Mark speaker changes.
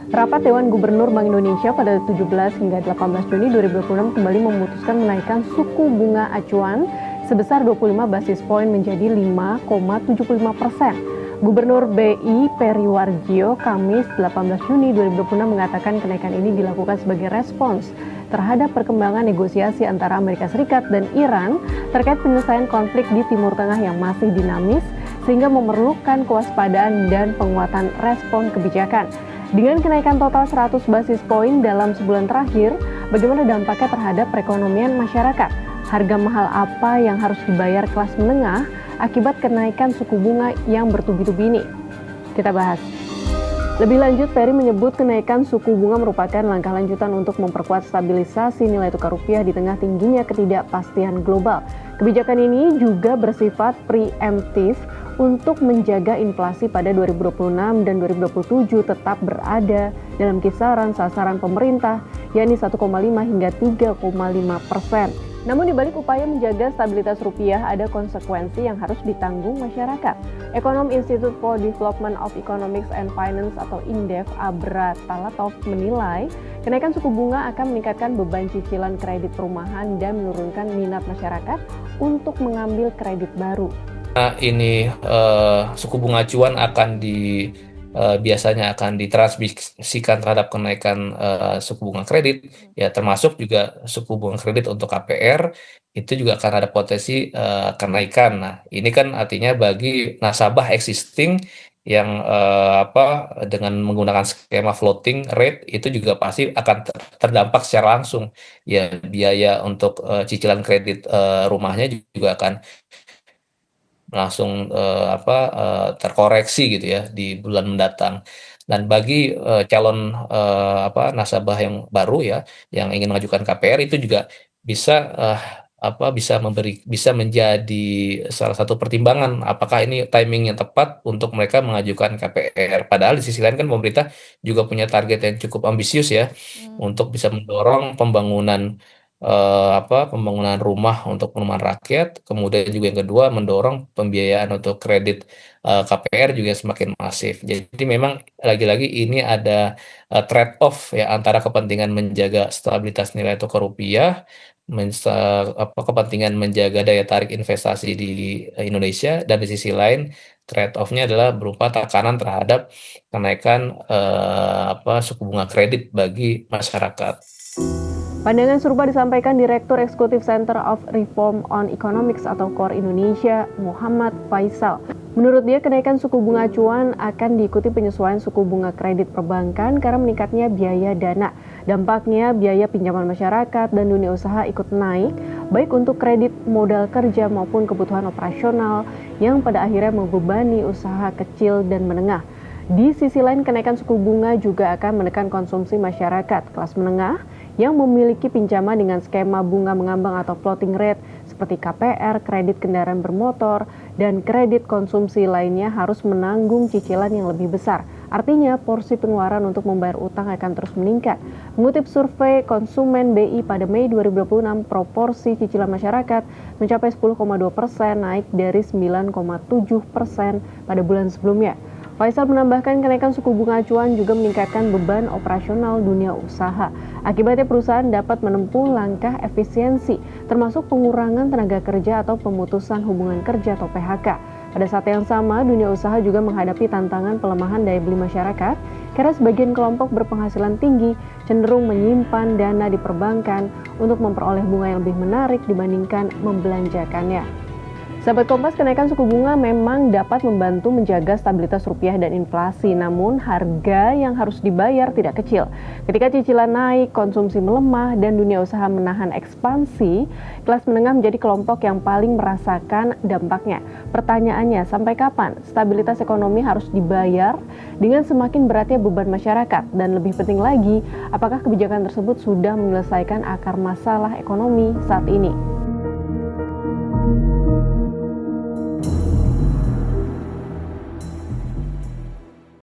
Speaker 1: Rapat Dewan Gubernur Bank Indonesia pada 17 hingga 18 Juni 2026 kembali memutuskan menaikkan suku bunga acuan sebesar 25 basis poin menjadi 5,75%. Gubernur BI Peri Warjio Kamis 18 Juni 2026 mengatakan kenaikan ini dilakukan sebagai respons terhadap perkembangan negosiasi antara Amerika Serikat dan Iran terkait penyelesaian konflik di Timur Tengah yang masih dinamis sehingga memerlukan kewaspadaan dan penguatan respon kebijakan. Dengan kenaikan total 100 basis poin dalam sebulan terakhir, bagaimana dampaknya terhadap perekonomian masyarakat? Harga mahal apa yang harus dibayar kelas menengah akibat kenaikan suku bunga yang bertubi-tubi ini? Kita bahas. Lebih lanjut, Peri menyebut kenaikan suku bunga merupakan langkah lanjutan untuk memperkuat stabilisasi nilai tukar rupiah di tengah tingginya ketidakpastian global. Kebijakan ini juga bersifat preemptif untuk menjaga inflasi pada 2026 dan 2027 tetap berada dalam kisaran sasaran pemerintah, yakni 1,5 hingga 3,5%. Namun di balik upaya menjaga stabilitas rupiah, ada konsekuensi yang harus ditanggung masyarakat. Ekonom Institute for Development of Economics and Finance atau INDEF, Abra Talatov menilai, kenaikan suku bunga akan meningkatkan beban cicilan kredit perumahan dan menurunkan minat masyarakat untuk mengambil kredit baru.
Speaker 2: Ini suku bunga acuan biasanya akan ditransmisikan terhadap kenaikan suku bunga kredit, ya termasuk juga suku bunga kredit untuk KPR itu juga akan ada potensi kenaikan. Nah, ini kan artinya bagi nasabah existing yang dengan menggunakan skema floating rate itu juga pasti akan terdampak secara langsung. Ya, biaya untuk cicilan kredit rumahnya juga akan langsung terkoreksi gitu ya di bulan mendatang. Dan bagi calon nasabah yang baru ya yang ingin mengajukan KPR itu juga bisa bisa menjadi salah satu pertimbangan apakah ini timing yang tepat untuk mereka mengajukan KPR. Padahal di sisi lain kan pemerintah juga punya target yang cukup ambisius ya untuk bisa mendorong pembangunan rumah untuk perumahan rakyat, kemudian juga yang kedua mendorong pembiayaan untuk kredit KPR juga semakin masif. Jadi memang lagi-lagi ini ada trade-off ya antara kepentingan menjaga stabilitas nilai tukar rupiah, kepentingan menjaga daya tarik investasi di Indonesia, dan di sisi lain trade-off-nya adalah berupa tekanan terhadap kenaikan suku bunga kredit bagi masyarakat.
Speaker 1: Pandangan serupa disampaikan Direktur Eksekutif Center of Reform on Economics atau KOR Indonesia, Muhammad Faisal. Menurut dia, kenaikan suku bunga acuan akan diikuti penyesuaian suku bunga kredit perbankan karena meningkatnya biaya dana. Dampaknya, biaya pinjaman masyarakat dan dunia usaha ikut naik, baik untuk kredit modal kerja maupun kebutuhan operasional yang pada akhirnya membebani usaha kecil dan menengah. Di sisi lain, kenaikan suku bunga juga akan menekan konsumsi masyarakat kelas menengah yang memiliki pinjaman dengan skema bunga mengambang atau floating rate seperti KPR, kredit kendaraan bermotor, dan kredit konsumsi lainnya harus menanggung cicilan yang lebih besar. Artinya, porsi pengeluaran untuk membayar utang akan terus meningkat. Mengutip survei konsumen BI pada Mei 2026, proporsi cicilan masyarakat mencapai 10,2%, naik dari 9,7% pada bulan sebelumnya. Faisal menambahkan kenaikan suku bunga acuan juga meningkatkan beban operasional dunia usaha. Akibatnya perusahaan dapat menempuh langkah efisiensi, termasuk pengurangan tenaga kerja atau pemutusan hubungan kerja atau PHK. Pada saat yang sama, dunia usaha juga menghadapi tantangan pelemahan daya beli masyarakat karena sebagian kelompok berpenghasilan tinggi cenderung menyimpan dana di perbankan untuk memperoleh bunga yang lebih menarik dibandingkan membelanjakannya. Sahabat Kompas, kenaikan suku bunga memang dapat membantu menjaga stabilitas rupiah dan inflasi, namun harga yang harus dibayar tidak kecil. Ketika cicilan naik, konsumsi melemah, dan dunia usaha menahan ekspansi, kelas menengah menjadi kelompok yang paling merasakan dampaknya. Pertanyaannya, sampai kapan stabilitas ekonomi harus dibayar dengan semakin beratnya beban masyarakat? Dan lebih penting lagi, apakah kebijakan tersebut sudah menyelesaikan akar masalah ekonomi saat ini?